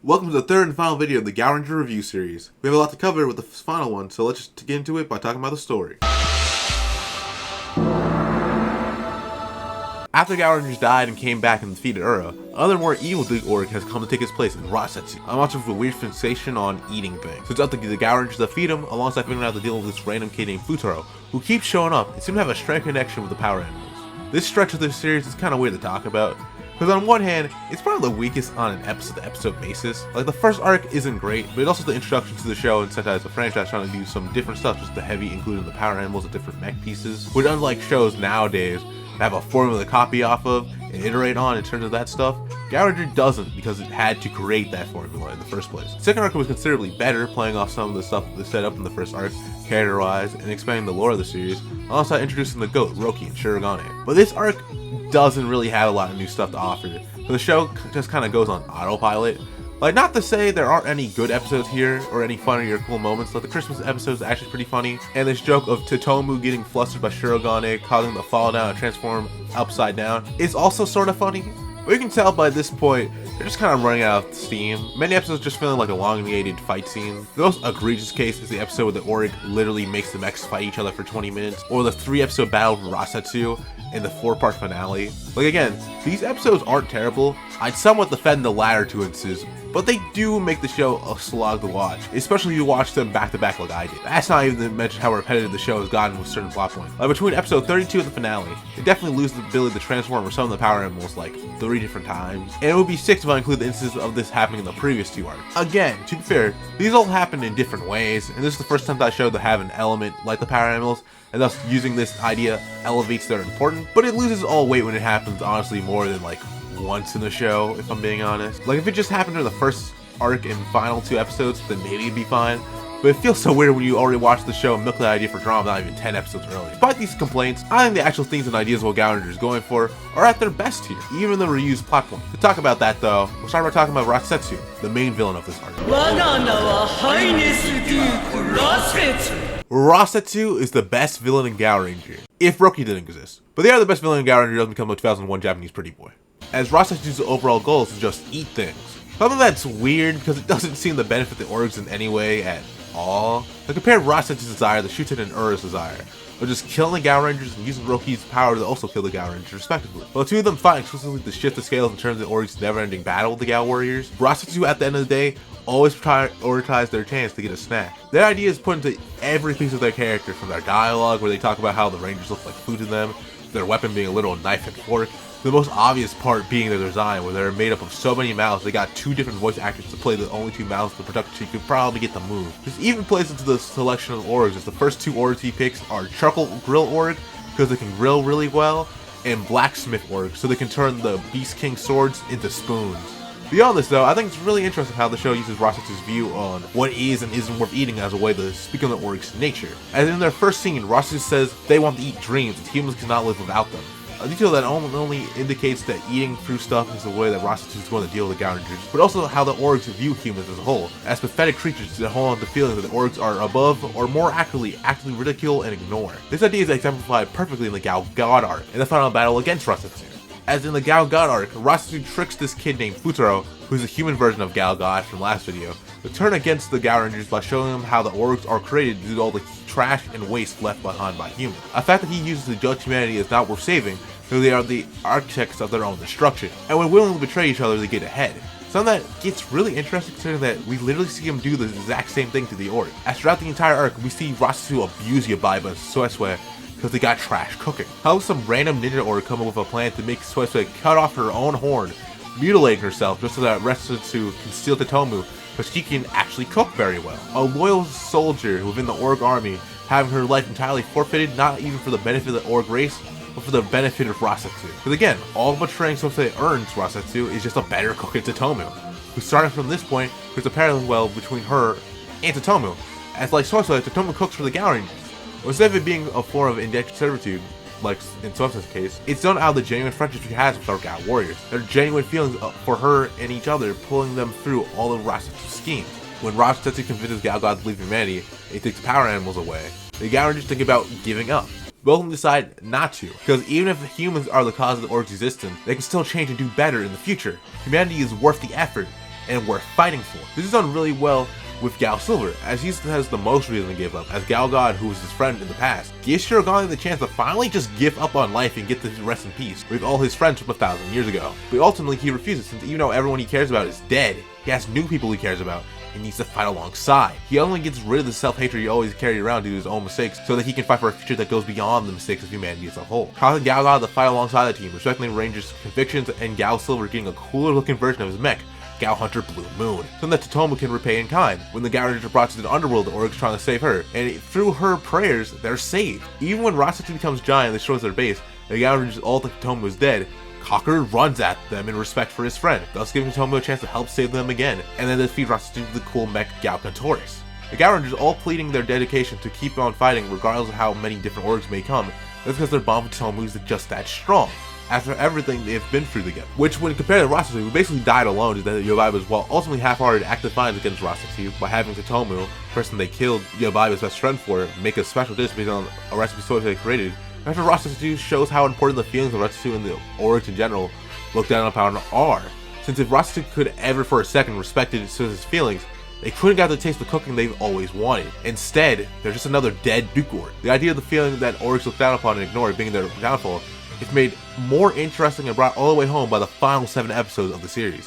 Welcome to the third and final video of the Gaoranger review series. We have a lot to cover with the final one, so let's just get into it by talking about the story. After Gaorangers died and came back and defeated Ura, another more evil Greek orc has come to take his place in Rasetsu. I'm watching for a weird fixation on eating things. So it's up to the Gaorangers to defeat him, alongside figuring out the deal with this random kid named Futaro, who keeps showing up and seems to have a strange connection with the power animals. This stretch of this series is kind of weird to talk about, because on one hand, it's probably the weakest on an episode-to-episode basis. Like, the first arc isn't great, but it's also the introduction to the show and Sentai as a franchise trying to do some different stuff, just the heavy including the power animals and different mech pieces, which unlike shows nowadays that have a formula to copy off of and iterate on in terms of that stuff, Gaoranger doesn't, because it had to create that formula in the first place. The second arc was considerably better, playing off some of the stuff that set up in the first arc, character-wise, and expanding the lore of the series, alongside introducing the GOAT, Roki, and Shirogane. But this arc doesn't really have a lot of new stuff to offer, so the show just kind of goes on autopilot. Like, not to say there aren't any good episodes here, or any funny or cool moments, like the Christmas episode is actually pretty funny, and this joke of Totomu getting flustered by Shirogane, causing him to fall down and transform upside down, is also sort of funny. But you can tell by this point, they're just kind of running out of steam. Many episodes just feeling like elongated fight scene. The most egregious case is the episode where the Org literally makes the mechs fight each other for 20 minutes, or the 3-episode battle from Rasetsu in the 4-part finale. Like, again, these episodes aren't terrible. I'd somewhat defend the latter two instances, but they do make the show a slog to watch, especially if you watch them back to back like I did. That's not even to mention how repetitive the show has gotten with certain plot points. Like, between episode 32 and the finale, they definitely lose the ability to transform some of the power animals like 3 different times, and it would be 6 if I include the instances of this happening in the previous 2 arcs. Again, to be fair, these all happen in different ways, and this is the first time that I showed to have an element like the power animals, and thus using this idea elevates their importance, but it loses all weight when it happens honestly more than like once in the show, if I'm being honest. Like, if it just happened in the first arc and final 2 episodes, then maybe it'd be fine. But it feels so weird when you already watched the show and milk that idea for drama not even 10 episodes early. Despite these complaints, I think the actual themes and ideas what Gaoranger is going for are at their best here, even the reused plot point. To talk about that though, we'll start by talking about Rasetsu, the main villain of this arc. Rasetsu is the best villain in Gaoranger, if Roki didn't exist. But they are the best villain in Gaoranger doesn't become a 2001 Japanese pretty boy, as Rasetsu's overall goal is to just eat things. Something that's weird because it doesn't seem to benefit the orgs in any way at all. Like, compare Rasetsu's desire to Shuten and Ura's desire, of just killing the Gaorangers and using Roki's power to also kill the Gaorangers respectively. While the two of them fight exclusively to shift the scales in terms of the orgs' never-ending battle with the Gaowarriors, Rasetsu at the end of the day always prioritize their chance to get a snack. Their idea is put into every piece of their character, from their dialogue where they talk about how the Rangers look like food to them, to their weapon being a literal knife and fork. The most obvious part being their design, where they're made up of so many mouths, they got 2 different voice actors to play the only 2 mouths the production could probably get to move. This even plays into the selection of orgs, as the first 2 orgs he picks are Charcoal Grill Org, because they can grill really well, and Blacksmith Org, so they can turn the Beast King swords into spoons. Beyond this though, I think it's really interesting how the show uses Rasetsu's view on what is and isn't worth eating as a way to speak on the org's nature. As in their first scene, Rasetsu says they want to eat dreams and humans cannot live without them. A detail that only indicates that eating through stuff is the way that Rasetsu is going to deal with the Gaorangers, but also how the orgs view humans as a whole, as pathetic creatures that hold on to feelings that the orgs are above, or more accurately ridicule and ignore. This idea is exemplified perfectly in the Gao God arc, in the final battle against Rasetsu. As in the Gao God arc, Rasetsu tricks this kid named Futaro, who's a human version of Gao God from last video, to turn against the Gaorangers by showing them how the orgs are created due to all the trash and waste left behind by humans. A fact that he uses to judge humanity as not worth saving, because they are the architects of their own destruction, and when willingly betray each other, they get ahead. Something that gets really interesting considering that we literally see him do the exact same thing to the org. As throughout the entire arc, we see Rasetsu abuse Yabaiba and Suesue because they got trash cooking. How does some random ninja org come up with a plan to make Suesue cut off her own horn, mutilating herself just so that Rasetsu can steal Totomu, but she can actually cook very well. A loyal soldier within the org army having her life entirely forfeited, not even for the benefit of the org race, but for the benefit of Rasetsu. Because again, all betraying Suesue earns Rasetsu is just a better cook than Totomu, who starting from this point, there's a parallel between her and Totomu. As like Suesue, Totomu cooks for the Gaorangers. Instead of it being a form of indentured servitude, like in Suesue's case, it's done out of the genuine friendship she has with our Gaowarriors. Their genuine feelings for her and each other, pulling them through all of Rasetsu's schemes. When Rasetsu convinces Gao God to leave humanity and takes the power animals away, the Gaorangers think about giving up. Both of them decide not to, because even if humans are the cause of the org's existence, they can still change and do better in the future. Humanity is worth the effort, and worth fighting for. This is done really well with Gao Silver, as he has the most reason to give up, as Gao God, who was his friend in the past, gives Shirogane the chance to finally just give up on life and get to rest in peace with all his friends from 1,000 years ago. But ultimately he refuses, since even though everyone he cares about is dead, he has new people he cares about and needs to fight alongside. He only gets rid of the self-hatred he always carried around due to his own mistakes, so that he can fight for a future that goes beyond the mistakes of humanity as a whole. Causing Gao God to fight alongside the team, respecting the Ranger's convictions, and Gao Silver getting a cooler looking version of his mech, Gao Hunter Blue Moon, something that Totomo can repay in kind. When the Gaoranger brought to the underworld, the Orcs trying to save her, and through her prayers, they're saved. Even when Rasetsu becomes giant and destroys their base, the Gaorangers all think Totomo is dead, Kakeru runs at them in respect for his friend, thus giving Totomo a chance to help save them again, and then defeat Rasetsu with the cool mech Gao Cantoris. The Gaorangers all pleading their dedication to keep on fighting regardless of how many different orgs may come. That's because their bond with Totomo is just that strong, after everything they've been through together. Which, when compared to Rasetsu, who basically died alone to the Yobaiba's, while ultimately half-hearted act defiance against Rasetsu by having Totomo, the person they killed Yobaiba's best friend for, make a special dish based on a recipe source they created. After Rasetsu shows how important the feelings of Rasetsu and the Orcs in general look down upon are. Since if Rasetsu could ever for a second respected his feelings, they couldn't get the taste of cooking they've always wanted. Instead, they're just another dead Duke Orc. The idea of the feeling that Orcs look down upon and ignore being their downfall is made more interesting and brought all the way home by the final 7 episodes of the series.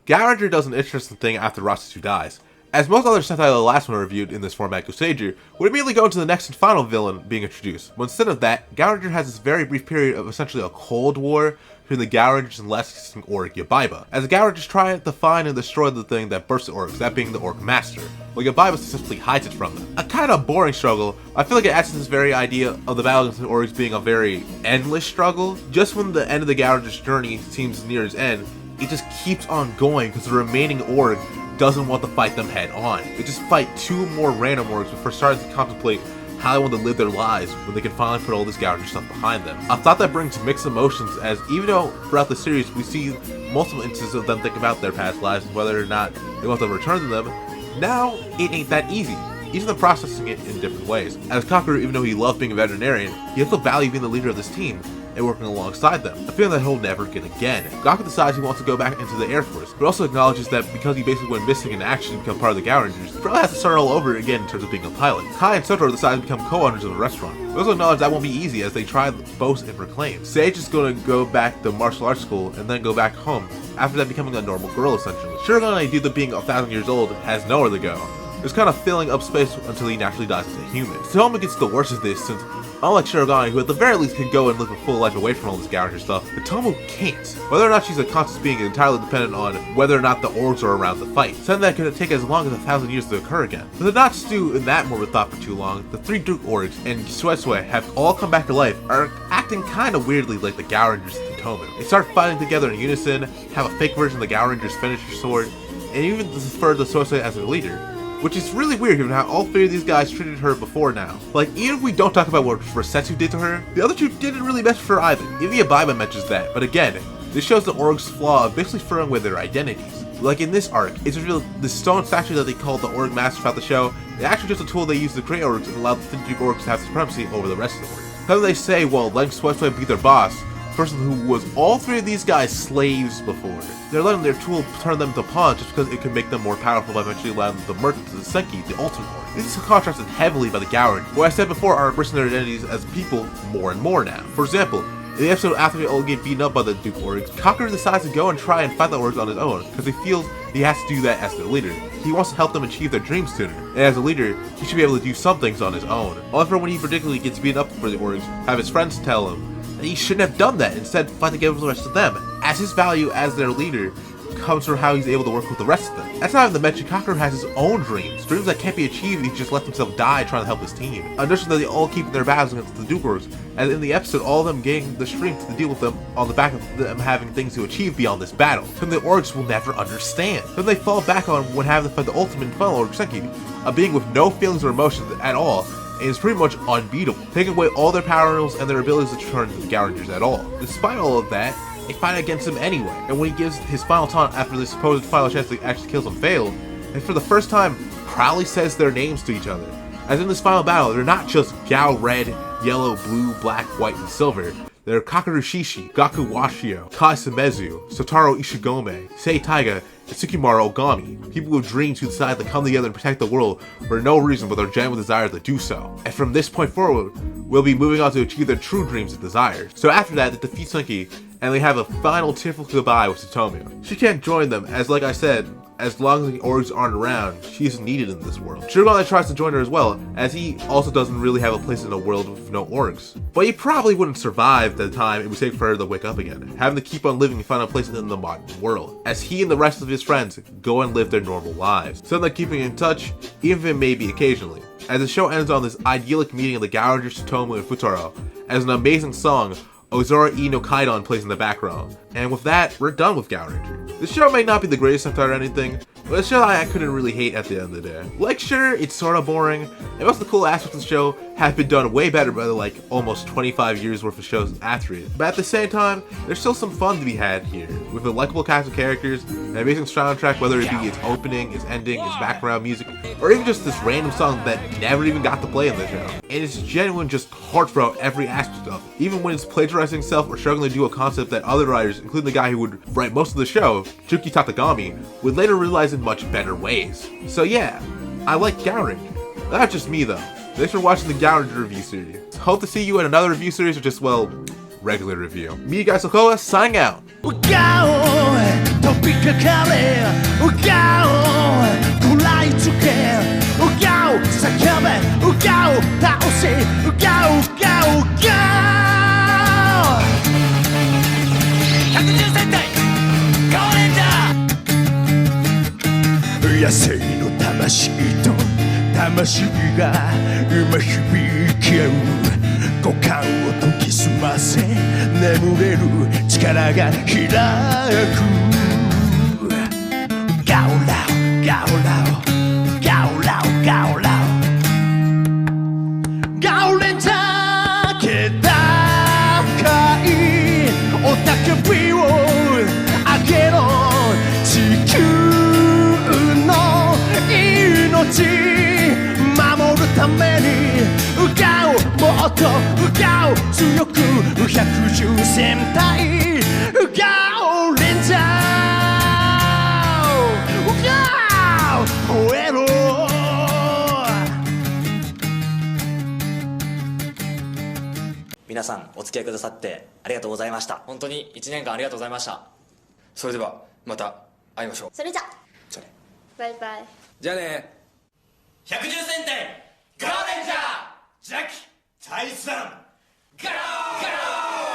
Gaoranger does an interesting thing after Rasetsu dies. As most other Sentai the last one reviewed in this format, Gaoranger would immediately go into the next and final villain being introduced. But instead of that, Gaoranger has this very brief period of essentially a cold war between the Gaorangers and less existing Orc Yobaiba, as the Gaorangers try to find and destroy the thing that births the Orcs, that being the Orc Master, while Yobaiba successfully hides it from them. A kind of boring struggle. I feel like it adds to this very idea of the battle against the Orcs being a very endless struggle. Just when the end of the Gaoranger's journey seems near its end, it just keeps on going because the remaining Orc doesn't want to fight them head on. They just fight 2 more random Orcs before starting to contemplate how they want to live their lives when they can finally put all this Gaoranger stuff behind them. A thought that brings mixed emotions, as even though throughout the series we see multiple instances of them think about their past lives and whether or not they want to return to them, now it ain't that easy. Even them processing it in different ways. As Kakeru, even though he loved being a veterinarian, he also valued being the leader of this team and working alongside them, a feeling that he'll never get again. Gaku decides he wants to go back into the Air Force, but also acknowledges that because he basically went missing in action to become part of the Gaorangers, he probably has to start all over again in terms of being a pilot. Kai and Sotoro decide to become co-owners of the restaurant. We also acknowledge that won't be easy as they try boast and proclaim. Sage is going to go back to martial arts school and then go back home, after that becoming a normal girl essentially. Shirogane, due to being 1,000 years old, has nowhere to go. Just kind of filling up space until he naturally dies as a human. Totomo gets the worst of this, since unlike Shirogane, who at the very least can go and live a full life away from all this Gaoranger stuff, Totomo can't. Whether or not she's a conscious being is entirely dependent on whether or not the Orcs are around to fight, something that could take as long as 1,000 years to occur again. But to not stew in that morbid thought for too long, the 3 Duke Orcs and Suesue have all come back to life, are acting kind of weirdly like the Gaorangers and Totomo. They start fighting together in unison, have a fake version of the Gaoranger's finisher sword, and even refer to Suesue as their leader. Which is really weird given how all 3 of these guys treated her before now. Like, even if we don't talk about what Rasetsu did to her, the other 2 didn't really mess with her either. Even Yobaiba mentions that, but again, this shows the Orcs' flaw of basically throwing away their identities. Like in this arc, it's revealed the stone statue that they called the Orc Master throughout the show is actually just a tool they use to create Orcs and allow the Duke Orcs to have supremacy over the rest of the Orcs. How do they say, well, letting Suesue be their boss, the person who was all 3 of these guys slaves before. They're letting their tool turn them to pawns just because it can make them more powerful by eventually allowing them to merge into the Senki, the ultimate Orc. This is contrasted heavily by the Gaoranger, who I said before are embracing their identities as people more and more now. For example, in the episode after they all get beaten up by the Duke Orcs, Kakeru decides to go and try and fight the Orcs on his own, because he feels he has to do that as their leader. He wants to help them achieve their dreams sooner, and as a leader, he should be able to do some things on his own. Only for when he particularly gets beaten up for the Orcs, have his friends tell him that he shouldn't have done that, instead fight together with the rest of them, as his value as their leader comes from how he's able to work with the rest of them. That's not even to mention Kakeru has his own dreams that can't be achieved if he just lets himself die trying to help his team. Understand that they all keep their battles against the Duke Orcs, as in the episode all of them getting the strength to deal with them on the back of them having things to achieve beyond this battle, something the Orcs will never understand. Then they fall back on when having to fight the ultimate and final Orc Senki, a being with no feelings or emotions at all, and is pretty much unbeatable, taking away all their powers and their abilities to turn into the Gaorangers at all. Despite all of that, they fight against him anyway, and when he gives his final taunt after the supposed final chance to actually kill him failed, and for the first time proudly says their names to each other. As in this final battle, they're not just Gao red, yellow, blue, black, white, and silver. There are Kakeru Shishi, Gaku Washio, Kai Sumezu, Sotaro Ishigome, Sei Taiga, and Tsukimaru Ogami, people with dreams who decide to come together and protect the world for no reason but their genuine desire to do so. And from this point forward, we'll be moving on to achieve their true dreams and desires. So after that, they defeat Sunki, and they have a final tearful goodbye with Tsutomu. She can't join them, as like I said, as long as the orgs aren't around, she isn't needed in this world. Shirogane tries to join her as well, as he also doesn't really have a place in a world with no orgs. But he probably wouldn't survive the time it would take for her to wake up again, having to keep on living and find a place in the modern world, as he and the rest of his friends go and live their normal lives. So they're keeping in touch, even if it may be occasionally. As the show ends on this idyllic meeting of the Gaowarriors, Tsutomu, and Futaro, as an amazing song, Ozora E no Kaidan plays in the background. And with that, we're done with Gaoranger. The show may not be the greatest Sentai or anything, but it's a show I couldn't really hate at the end of the day. Like, sure, it's sorta boring, and most of the cool aspects of the show have been done way better by the, like, almost 25 years worth of shows after it. But at the same time, there's still some fun to be had here, with a likable cast of characters, an amazing soundtrack, whether it be its opening, its ending, its background music, or even just this random song that never even got to play in the show. And it's genuine, just heartfelt every aspect of it. Even when it's plagiarizing itself or struggling to do a concept that other writers, including the guy who would write most of the show, Chuki Tatagami, would later realize in much better ways. So yeah, I like Gaoranger. Not just me though. Thanks for watching the Gaoranger review series. Hope to see you in another review series or just, well, regular review. Me, Guy Sokoa, signing out. Hyakujuu Sentai Gaoranger 野生の魂と魂が今響き合う五感を研ぎ澄ませ眠れる力が開くガオラオガオラオガオラオガオラオガオレンジャー気高い雄たけびを上げろ地球の命守るためにガオもっとガオ強く110戦隊ガオレンジャーガオ吠えろ皆さんお付き合いくださってありがとうございました。本当に1年間ありがとうございました。それではまた会いましょう。それじゃじゃあね。バイバイ。じゃあね。百獣戦隊ガーデンジャージャッキ退散ガローガロー